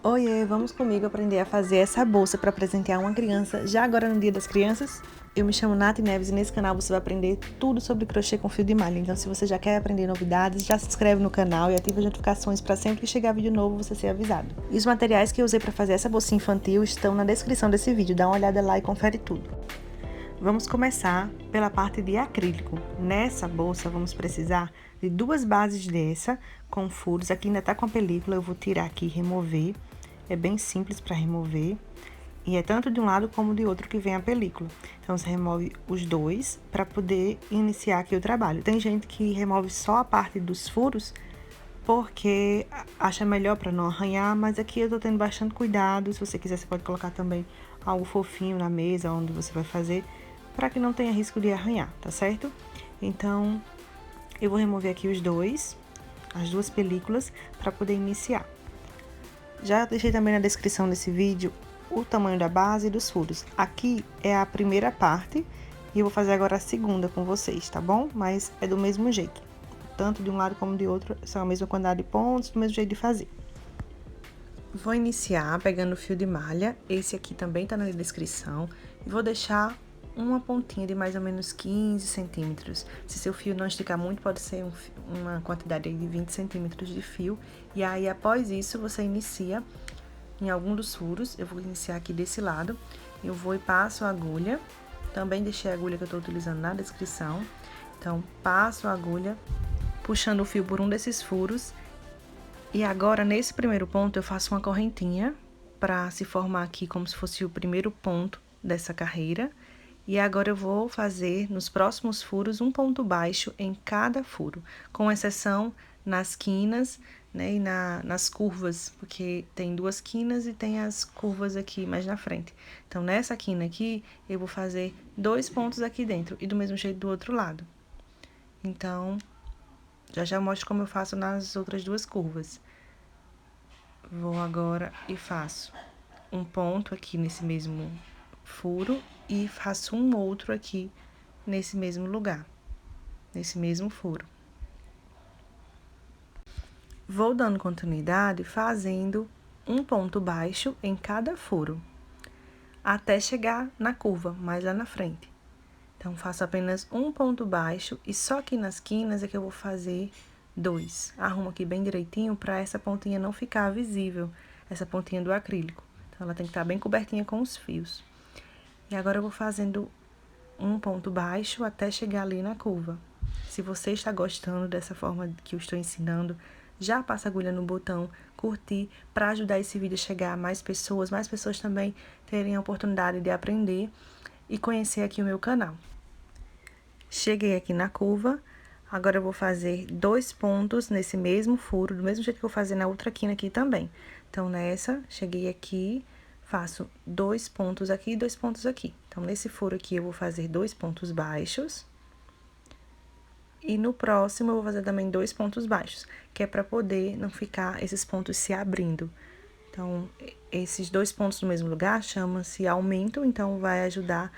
Oiê, vamos comigo aprender a fazer essa bolsa para presentear uma criança já agora no Dia das Crianças? Eu me chamo Nath Neves e nesse canal você vai aprender tudo sobre crochê com fio de malha. Então, se você já quer aprender novidades, já se inscreve no canal e ativa as notificações para sempre que chegar vídeo novo você ser avisado. E os materiais que eu usei para fazer essa bolsinha infantil estão na descrição desse vídeo. Dá uma olhada lá e confere tudo. Vamos começar pela parte de acrílico. Nessa bolsa, vamos precisar de 2 bases dessa com furos. Aqui ainda tá com a película, eu vou tirar aqui e remover. É bem simples para remover. E é tanto de um lado como de outro que vem a película. Então, você remove os dois para poder iniciar aqui o trabalho. Tem gente que remove só a parte dos furos, porque acha melhor para não arranhar, mas aqui eu tô tendo bastante cuidado. Se você quiser, você pode colocar também algo fofinho na mesa onde você vai fazer, para que não tenha risco de arranhar, tá certo? Então, eu vou remover aqui as duas películas, para poder iniciar. Já deixei também na descrição desse vídeo o tamanho da base e dos furos. Aqui é a primeira parte e eu vou fazer agora a segunda com vocês, tá bom? Mas é do mesmo jeito, tanto de um lado como de outro, são a mesma quantidade de pontos, do mesmo jeito de fazer. Vou iniciar pegando o fio de malha, esse aqui também tá na descrição, e vou deixar uma pontinha de mais ou menos 15 centímetros. Se seu fio não esticar muito, pode ser uma quantidade de 20 centímetros de fio. E aí, após isso, você inicia em algum dos furos. Eu vou iniciar aqui desse lado. Eu vou e passo a agulha. Também deixei a agulha que eu tô utilizando na descrição. Então, passo a agulha, puxando o fio por um desses furos. E agora, nesse primeiro ponto, eu faço uma correntinha para se formar aqui como se fosse o primeiro ponto dessa carreira. E agora eu vou fazer nos próximos furos um ponto baixo em cada furo, com exceção nas quinas, né, e nas curvas, porque tem 2 quinas e tem as curvas aqui mais na frente. Então, nessa quina aqui, eu vou fazer 2 pontos aqui dentro e do mesmo jeito do outro lado. Então, já mostro como eu faço nas outras 2 curvas. Vou agora e faço um ponto aqui nesse mesmo furo e faço um outro aqui nesse mesmo lugar, nesse mesmo furo. Vou dando continuidade fazendo um ponto baixo em cada furo, até chegar na curva, mais lá na frente. Então, faço apenas um ponto baixo e só aqui nas quinas é que eu vou fazer 2. Arrumo aqui bem direitinho para essa pontinha não ficar visível, essa pontinha do acrílico. Então, ela tem que estar bem cobertinha com os fios. E agora, eu vou fazendo um ponto baixo até chegar ali na curva. Se você está gostando dessa forma que eu estou ensinando, já passa a agulha no botão curtir para ajudar esse vídeo a chegar a mais pessoas também terem a oportunidade de aprender e conhecer aqui o meu canal. Cheguei aqui na curva, agora eu vou fazer 2 pontos nesse mesmo furo, do mesmo jeito que eu vou fazer na outra quina aqui também. Então, nessa, cheguei aqui, faço 2 pontos aqui e 2 pontos aqui. Então, nesse furo aqui, eu vou fazer 2 pontos baixos. E no próximo, eu vou fazer também 2 pontos baixos, que é para poder não ficar esses pontos se abrindo. Então, esses 2 pontos no mesmo lugar chama-se aumento, então vai ajudar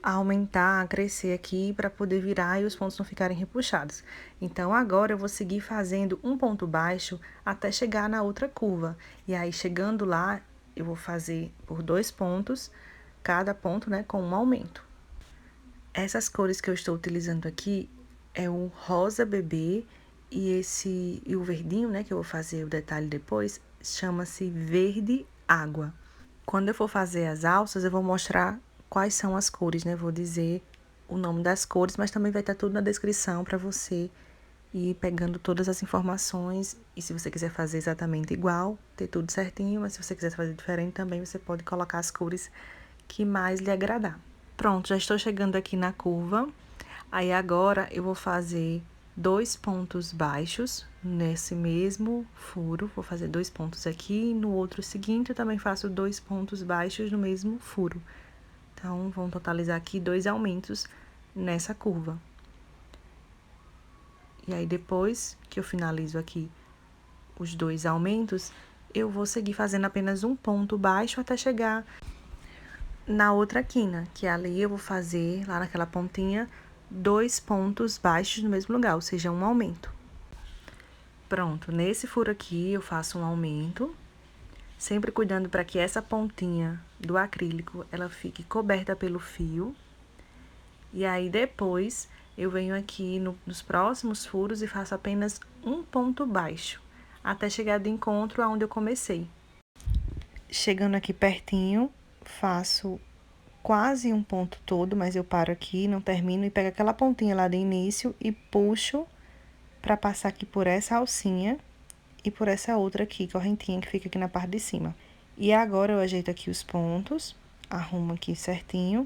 a aumentar, a crescer aqui para poder virar e os pontos não ficarem repuxados. Então, agora eu vou seguir fazendo um ponto baixo até chegar na outra curva. E aí, chegando lá, eu vou fazer por 2 pontos, cada ponto, né, com um aumento. Essas cores que eu estou utilizando aqui é o rosa bebê e o verdinho, né, que eu vou fazer o detalhe depois, chama-se verde água. Quando eu for fazer as alças, eu vou mostrar quais são as cores, né? Vou dizer o nome das cores, mas também vai estar tudo na descrição para você ir pegando todas as informações. E se você quiser fazer exatamente igual, ter tudo certinho, mas se você quiser fazer diferente também, você pode colocar as cores que mais lhe agradar. Pronto, já estou chegando aqui na curva. Aí, agora, eu vou fazer 2 pontos baixos nesse mesmo furo. Vou fazer 2 pontos aqui, no outro seguinte, eu também faço 2 pontos baixos no mesmo furo. Então, vamos totalizar aqui 2 aumentos nessa curva. E aí, depois que eu finalizo aqui os 2 aumentos, eu vou seguir fazendo apenas um ponto baixo até chegar na outra quina, que ali eu vou fazer, lá naquela pontinha, 2 pontos baixos no mesmo lugar, ou seja, um aumento. Pronto, nesse furo aqui eu faço um aumento, sempre cuidando para que essa pontinha do acrílico, ela fique coberta pelo fio. E aí, depois, eu venho aqui nos próximos furos e faço apenas um ponto baixo, até chegar de encontro aonde eu comecei. Chegando aqui pertinho, faço quase um ponto todo, mas eu paro aqui, não termino, e pego aquela pontinha lá do início e puxo para passar aqui por essa alcinha e por essa outra aqui, correntinha, que fica aqui na parte de cima. E agora, eu ajeito aqui os pontos, arrumo aqui certinho.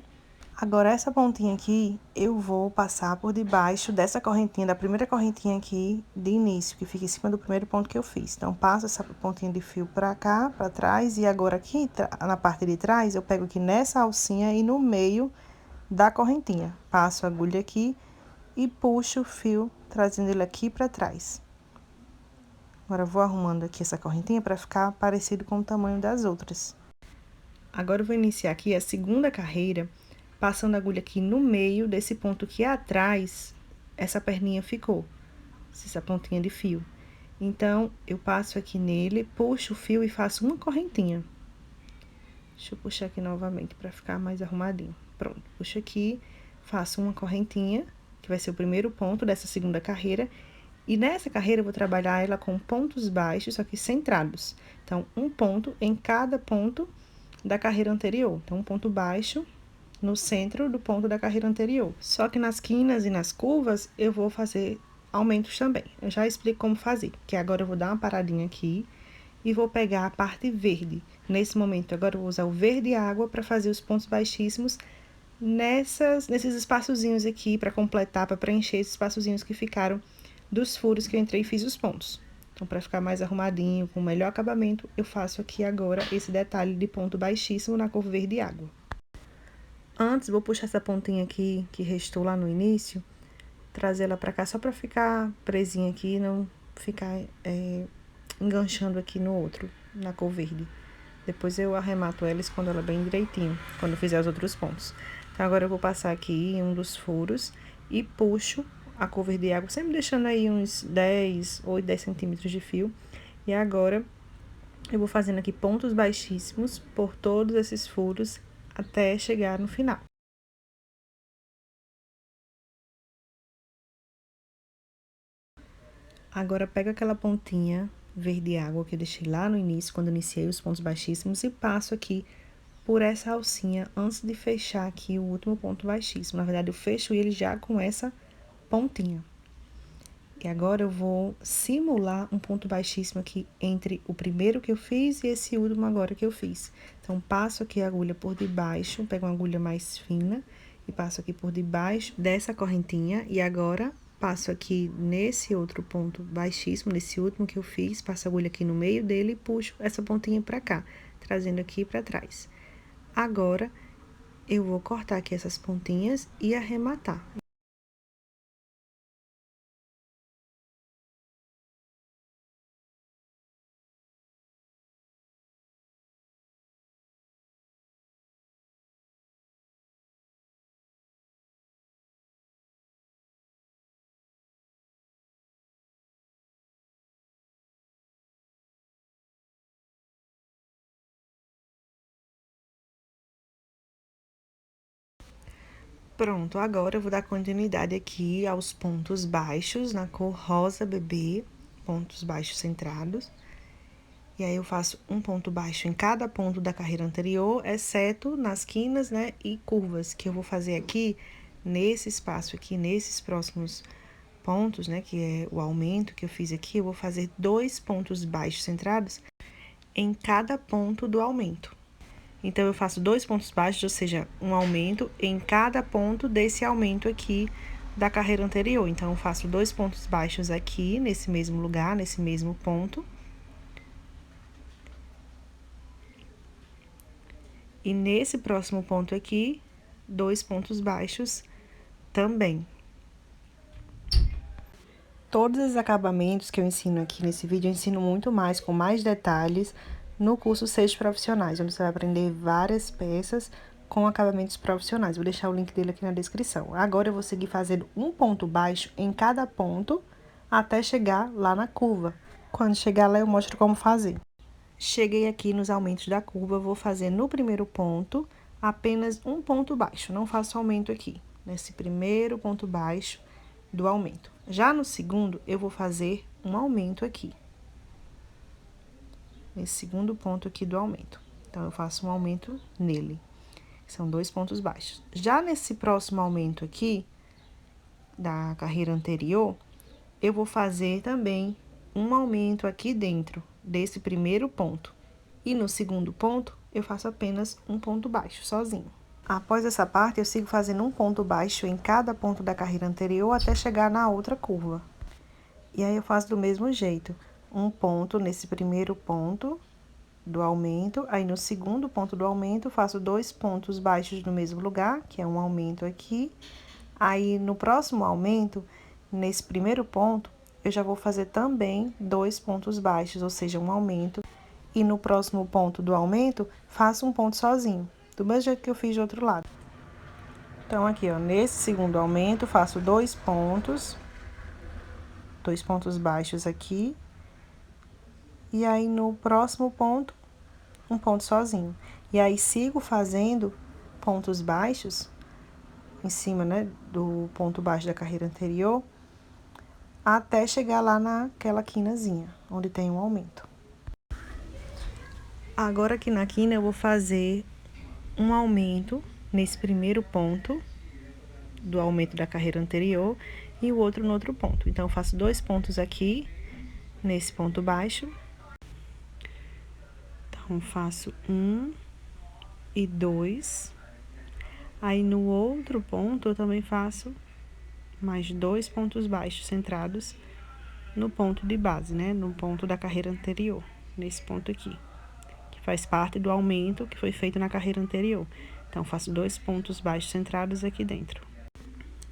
Agora, essa pontinha aqui, eu vou passar por debaixo dessa correntinha, da primeira correntinha aqui de início, que fica em cima do primeiro ponto que eu fiz. Então, passo essa pontinha de fio pra cá, pra trás, e agora aqui, na parte de trás, eu pego aqui nessa alcinha e no meio da correntinha. Passo a agulha aqui e puxo o fio, trazendo ele aqui pra trás. Agora, eu vou arrumando aqui essa correntinha pra ficar parecido com o tamanho das outras. Agora, eu vou iniciar aqui a segunda carreira, passando a agulha aqui no meio desse ponto que atrás, essa perninha ficou, essa pontinha de fio. Então, eu passo aqui nele, puxo o fio e faço uma correntinha. Deixa eu puxar aqui novamente para ficar mais arrumadinho. Pronto, puxo aqui, faço uma correntinha, que vai ser o primeiro ponto dessa segunda carreira. E nessa carreira, eu vou trabalhar ela com pontos baixos, só que centrados. Então, um ponto em cada ponto da carreira anterior. Então, um ponto baixo no centro do ponto da carreira anterior. Só que nas quinas e nas curvas, eu vou fazer aumentos também. Eu já explico como fazer, que agora eu vou dar uma paradinha aqui e vou pegar a parte verde. Nesse momento, agora eu vou usar o verde água para fazer os pontos baixíssimos nesses espaçozinhos aqui, para completar, para preencher esses espaçozinhos que ficaram dos furos que eu entrei e fiz os pontos. Então, para ficar mais arrumadinho, com melhor acabamento, eu faço aqui agora esse detalhe de ponto baixíssimo na cor verde água. Antes, vou puxar essa pontinha aqui, que restou lá no início, trazer ela pra cá, só pra ficar presinha aqui e não ficar enganchando aqui no outro, na cor verde. Depois eu arremato ela e escondo ela bem direitinho, quando eu fizer os outros pontos. Então, agora eu vou passar aqui em um dos furos e puxo a cor verde água, sempre deixando aí uns 8, 10 centímetros de fio. E agora, eu vou fazendo aqui pontos baixíssimos por todos esses furos, até chegar no final. Agora, pego aquela pontinha verde água que eu deixei lá no início, quando eu iniciei os pontos baixíssimos, e passo aqui por essa alcinha, antes de fechar aqui o último ponto baixíssimo. Na verdade, eu fecho ele já com essa pontinha. E agora, eu vou simular um ponto baixíssimo aqui entre o primeiro que eu fiz e esse último agora que eu fiz. Então, passo aqui a agulha por debaixo, pego uma agulha mais fina e passo aqui por debaixo dessa correntinha. E agora, passo aqui nesse outro ponto baixíssimo, nesse último que eu fiz, passo a agulha aqui no meio dele e puxo essa pontinha pra cá, trazendo aqui pra trás. Agora, eu vou cortar aqui essas pontinhas e arrematar. Pronto, agora eu vou dar continuidade aqui aos pontos baixos, na cor rosa bebê, pontos baixos centrados. E aí, eu faço um ponto baixo em cada ponto da carreira anterior, exceto nas quinas, né, e curvas, que eu vou fazer aqui, nesse espaço aqui, nesses próximos pontos, né, que é o aumento que eu fiz aqui, eu vou fazer 2 pontos baixos centrados em cada ponto do aumento. Então, eu faço 2 pontos baixos, ou seja, um aumento em cada ponto desse aumento aqui da carreira anterior. Então, eu faço 2 pontos baixos aqui, nesse mesmo lugar, nesse mesmo ponto. E nesse próximo ponto aqui, 2 pontos baixos também. Todos os acabamentos que eu ensino aqui nesse vídeo, eu ensino muito mais, com mais detalhes, no curso 6 Profissionais, onde você vai aprender várias peças com acabamentos profissionais. Vou deixar o link dele aqui na descrição. Agora, eu vou seguir fazendo um ponto baixo em cada ponto, até chegar lá na curva. Quando chegar lá, eu mostro como fazer. Cheguei aqui nos aumentos da curva, vou fazer no primeiro ponto apenas um ponto baixo, não faço aumento aqui, nesse primeiro ponto baixo do aumento. Já no segundo, eu vou fazer um aumento aqui, nesse segundo ponto aqui do aumento. Então, eu faço um aumento nele, são 2 pontos baixos. Já nesse próximo aumento aqui, da carreira anterior, eu vou fazer também um aumento aqui dentro desse primeiro ponto. E no segundo ponto, eu faço apenas um ponto baixo, sozinho. Após essa parte, eu sigo fazendo um ponto baixo em cada ponto da carreira anterior até chegar na outra curva. E aí, eu faço do mesmo jeito. Um ponto nesse primeiro ponto do aumento, aí no segundo ponto do aumento, faço 2 pontos baixos no mesmo lugar, que é um aumento aqui. Aí, no próximo aumento, nesse primeiro ponto, eu já vou fazer também 2 pontos baixos, ou seja, um aumento. E no próximo ponto do aumento, faço um ponto sozinho, do mesmo jeito que eu fiz do outro lado. Então, aqui, ó, nesse segundo aumento, faço 2 pontos baixos aqui. E aí, no próximo ponto, um ponto sozinho. E aí, sigo fazendo pontos baixos em cima, né, do ponto baixo da carreira anterior, até chegar lá naquela quinazinha, onde tem um aumento. Agora, aqui na quina, eu vou fazer um aumento nesse primeiro ponto do aumento da carreira anterior e o outro no outro ponto. Então, eu faço 2 pontos aqui, nesse ponto baixo. Então, faço 1 e 2. Aí, no outro ponto, eu também faço mais 2 pontos baixos centrados no ponto de base, né? No ponto da carreira anterior, nesse ponto aqui, que faz parte do aumento que foi feito na carreira anterior. Então, faço 2 pontos baixos centrados aqui dentro.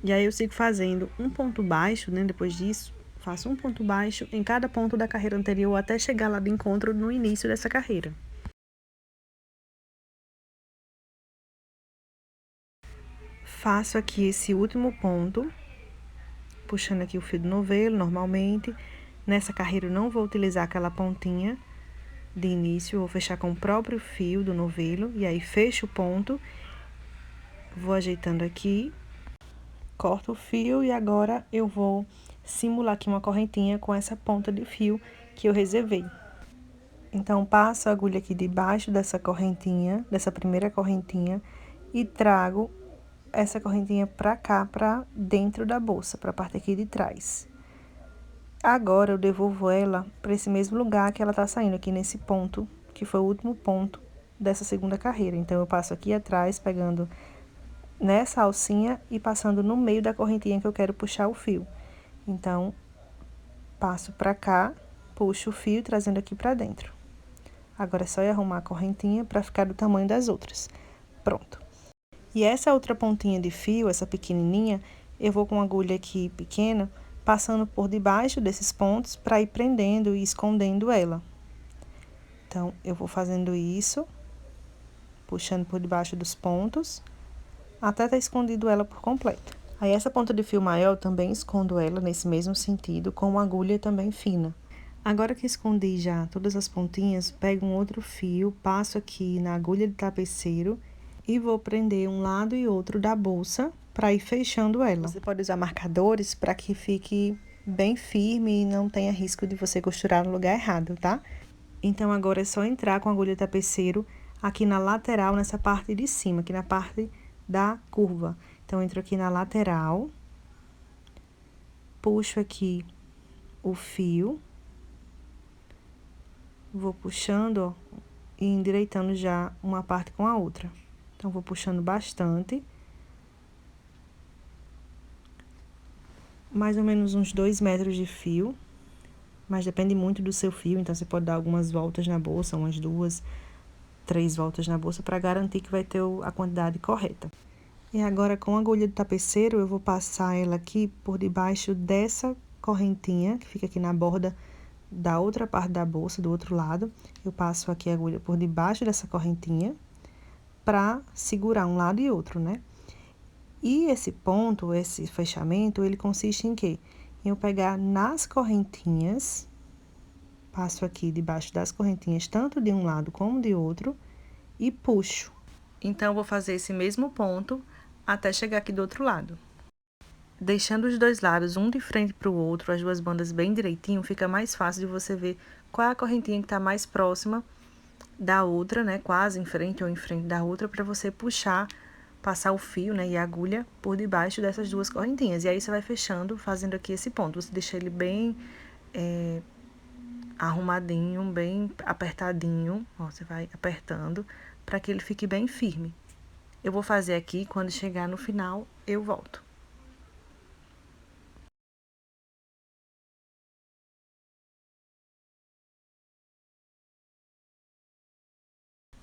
E aí, eu sigo fazendo um ponto baixo, né? Depois disso, faço um ponto baixo em cada ponto da carreira anterior até chegar lá do encontro no início dessa carreira. Faço aqui esse último ponto, puxando aqui o fio do novelo, normalmente. Nessa carreira, eu não vou utilizar aquela pontinha de início, vou fechar com o próprio fio do novelo, e aí fecho o ponto, vou ajeitando aqui, corto o fio e agora eu vou simular aqui uma correntinha com essa ponta de fio que eu reservei. Então, passo a agulha aqui debaixo dessa correntinha, dessa primeira correntinha, e trago essa correntinha pra cá, pra dentro da bolsa, pra parte aqui de trás. Agora, eu devolvo ela para esse mesmo lugar que ela tá saindo, aqui nesse ponto, que foi o último ponto dessa segunda carreira. Então, eu passo aqui atrás, pegando nessa alcinha e passando no meio da correntinha que eu quero puxar o fio. Então, passo pra cá, puxo o fio, trazendo aqui pra dentro. Agora, é só eu arrumar a correntinha pra ficar do tamanho das outras. Pronto. E essa outra pontinha de fio, essa pequenininha, eu vou com a agulha aqui pequena, passando por debaixo desses pontos para ir prendendo e escondendo ela. Então, eu vou fazendo isso, puxando por debaixo dos pontos, até tá escondido ela por completo. Aí, essa ponta de fio maior, eu também escondo ela nesse mesmo sentido, com uma agulha também fina. Agora que escondi já todas as pontinhas, pego um outro fio, passo aqui na agulha de tapeceiro e vou prender um lado e outro da bolsa para ir fechando ela. Você pode usar marcadores para que fique bem firme e não tenha risco de você costurar no lugar errado, tá? Então, agora é só entrar com a agulha de tapeceiro aqui na lateral, nessa parte de cima, aqui na parte da curva. Então, entro aqui na lateral, puxo aqui o fio, vou puxando, ó, e endireitando já uma parte com a outra. Então, vou puxando bastante. Mais ou menos uns 2 metros de fio. Mas depende muito do seu fio, então você pode dar algumas voltas na bolsa, umas 2, 3 voltas na bolsa, para garantir que vai ter a quantidade correta. E agora, com a agulha do tapeceiro, eu vou passar ela aqui por debaixo dessa correntinha, que fica aqui na borda da outra parte da bolsa, do outro lado. Eu passo aqui a agulha por debaixo dessa correntinha, para segurar um lado e outro, né? E esse ponto, esse fechamento, ele consiste em quê? Em eu pegar nas correntinhas, passo aqui debaixo das correntinhas, tanto de um lado como de outro, e puxo. Então, eu vou fazer esse mesmo ponto até chegar aqui do outro lado. Deixando os dois lados, um de frente para o outro, as duas bandas bem direitinho, fica mais fácil de você ver qual é a correntinha que está mais próxima da outra, né? Quase em frente ou em frente da outra, para você puxar, passar o fio, né? E a agulha por debaixo dessas duas correntinhas. E aí, você vai fechando, fazendo aqui esse ponto. Você deixa ele bem arrumadinho, bem apertadinho. Ó, você vai apertando para que ele fique bem firme. Eu vou fazer aqui, quando chegar no final, eu volto.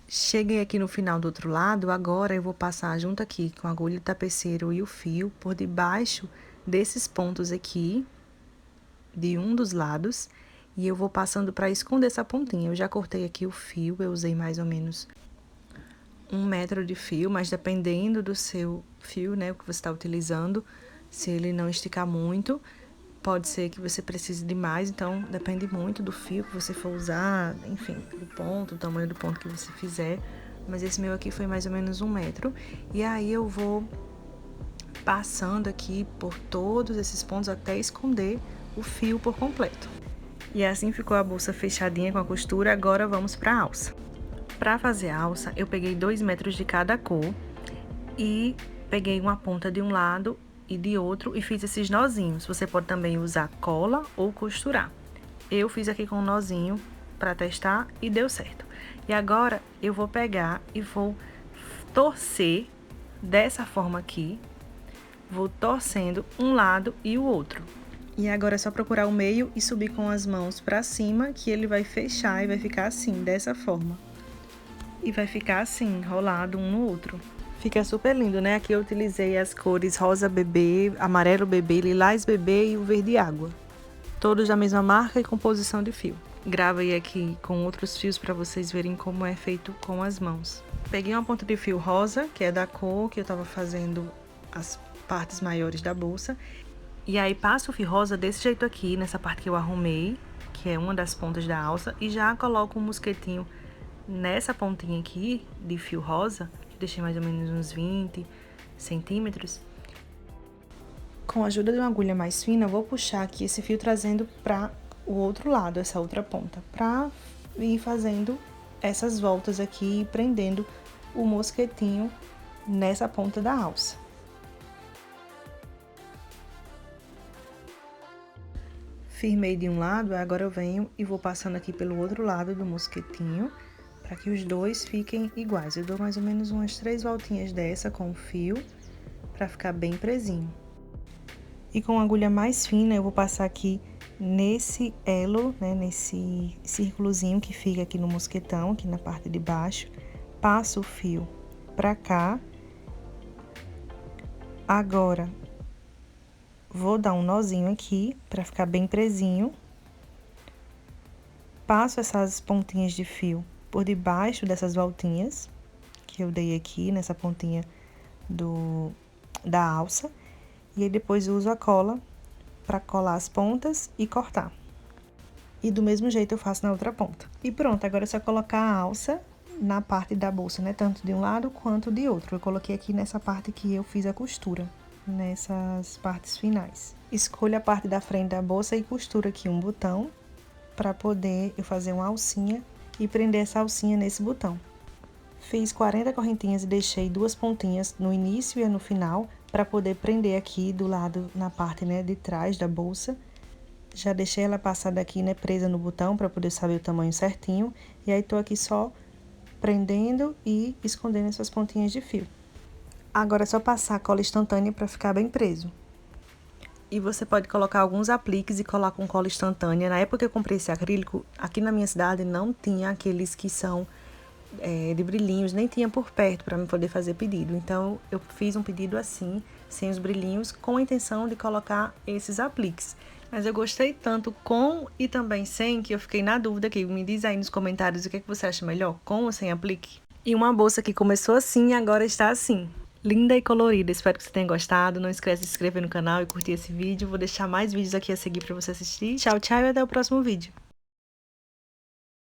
Cheguei aqui no final do outro lado, agora eu vou passar junto aqui com a agulha de tapeceiro e o fio por debaixo desses pontos aqui, de um dos lados, e eu vou passando para esconder essa pontinha. Eu já cortei aqui o fio, eu usei mais ou menos 1 metro de fio, mas dependendo do seu fio, né, o que você está utilizando, se ele não esticar muito, pode ser que você precise de mais, então depende muito do fio que você for usar, enfim, do ponto, o tamanho do ponto que você fizer. Mas esse meu aqui foi mais ou menos 1 metro. E aí eu vou passando aqui por todos esses pontos até esconder o fio por completo. E assim ficou a bolsa fechadinha com a costura. Agora vamos para a alça. Para fazer a alça, eu peguei 2 metros de cada cor e peguei uma ponta de um lado e de outro e fiz esses nozinhos. Você pode também usar cola ou costurar. Eu fiz aqui com um nozinho para testar e deu certo. E agora eu vou pegar e vou torcer dessa forma aqui. Vou torcendo um lado e o outro. E agora é só procurar o meio e subir com as mãos para cima, que ele vai fechar e vai ficar assim, dessa forma. E vai ficar assim, enrolado um no outro. Fica super lindo, né? Aqui eu utilizei as cores rosa bebê, amarelo bebê, lilás bebê e o verde água. Todos da mesma marca e composição de fio. Gravei aqui com outros fios para vocês verem como é feito com as mãos. Peguei uma ponta de fio rosa, que é da cor que eu tava fazendo as partes maiores da bolsa. E aí passo o fio rosa desse jeito aqui, nessa parte que eu arrumei, que é uma das pontas da alça, e já coloco um mosquetinho nessa pontinha aqui de fio rosa. Deixei mais ou menos uns 20 centímetros. Com a ajuda de uma agulha mais fina, eu vou puxar aqui esse fio trazendo para o outro lado, essa outra ponta, para ir fazendo essas voltas aqui e prendendo o mosquetinho nessa ponta da alça. Firmei de um lado, agora eu venho e vou passando aqui pelo outro lado do mosquetinho, para que os dois fiquem iguais. Eu dou mais ou menos umas 3 voltinhas dessa com o fio, para ficar bem presinho. E com a agulha mais fina, eu vou passar aqui nesse elo, né, nesse círculozinho que fica aqui no mosquetão, aqui na parte de baixo. Passo o fio pra cá. Agora, vou dar um nozinho aqui, pra ficar bem presinho. Passo essas pontinhas de fio por debaixo dessas voltinhas que eu dei aqui nessa pontinha da alça. E aí depois uso a cola para colar as pontas e cortar. E do mesmo jeito eu faço na outra ponta. E pronto, agora é só colocar a alça na parte da bolsa, né? Tanto de um lado quanto de outro. Eu coloquei aqui nessa parte que eu fiz a costura, nessas partes finais. Escolho a parte da frente da bolsa e costuro aqui um botão para poder eu fazer uma alcinha e prender essa alcinha nesse botão. Fiz 40 correntinhas e deixei 2 pontinhas no início e no final para poder prender aqui do lado, na parte, né, de trás da bolsa. Já deixei ela passada aqui, né, presa no botão para poder saber o tamanho certinho. E aí tô aqui só prendendo e escondendo essas pontinhas de fio. Agora é só passar a cola instantânea para ficar bem preso. E você pode colocar alguns apliques e colar com cola instantânea. Na época que eu comprei esse acrílico, aqui na minha cidade não tinha aqueles que são de brilhinhos, nem tinha por perto para eu poder fazer pedido. Então, eu fiz um pedido assim, sem os brilhinhos, com a intenção de colocar esses apliques. Mas eu gostei tanto com e também sem, que eu fiquei na dúvida aqui. Me diz aí nos comentários o que é que você acha melhor, com ou sem aplique. E uma bolsa que começou assim e agora está assim. Linda e colorida, espero que você tenha gostado. Não esquece de se inscrever no canal e curtir esse vídeo. Vou deixar mais vídeos aqui a seguir para você assistir. Tchau, tchau e até o próximo vídeo.